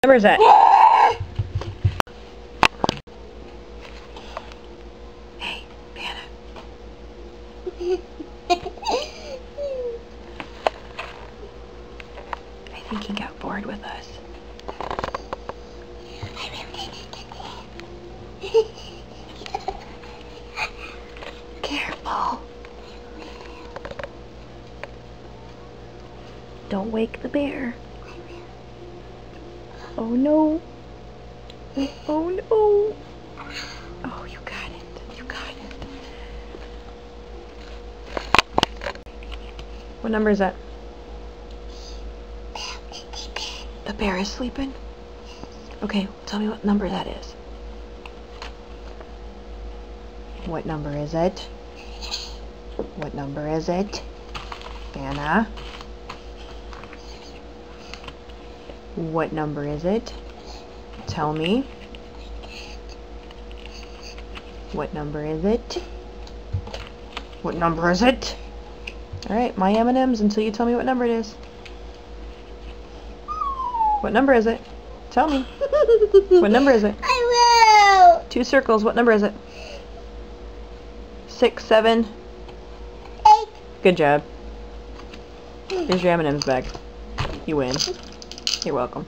What number is that? Hey, Vanna. I think he got bored with us. Careful. Don't wake the bear. Oh no. Oh no. Oh, you got it. You got it. What number is that? The bear is sleeping? Okay, tell me what number that is. What number is it? What number is it? Vanna? What number is it? Tell me. What number is it? What number is it? Alright, my M&M's until you tell me what number it is. What number is it? Tell me. What number is it? I will. 2 circles. What number is it? 6, 7. 8. Good job. Here's your M&M's bag. You win. You're welcome.